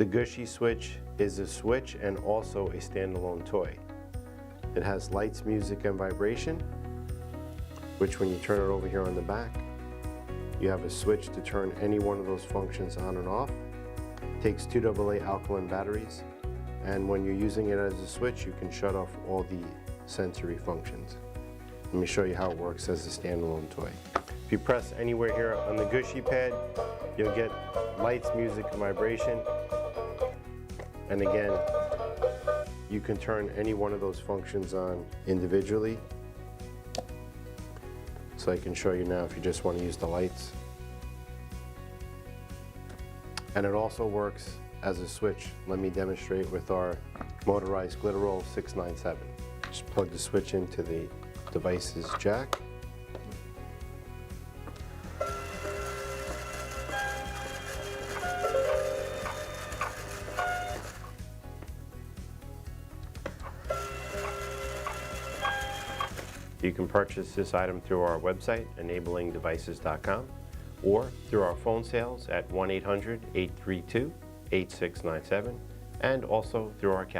The Gooshy Switch is a switch and also a standalone toy. It has lights, music, and vibration, which when you turn it over here on the back, you have a switch to turn any one of those functions on and off. It takes 2 AA alkaline batteries, and when you're using it as a switch, you can shut off all the sensory functions. Let me show you how it works as a standalone toy. If you press anywhere here on the Gooshy pad, you'll get lights, music, and vibration. And again, you can turn any one of those functions on individually. So I can show you now if you just want to use the lights. And it also works as a switch. Let me demonstrate with our motorized glittery 697. Just plug the switch into the Devices jack. You can purchase this item through our website, enablingdevices.com, or through our phone sales at 1-800-832-8697, and also through our catalog.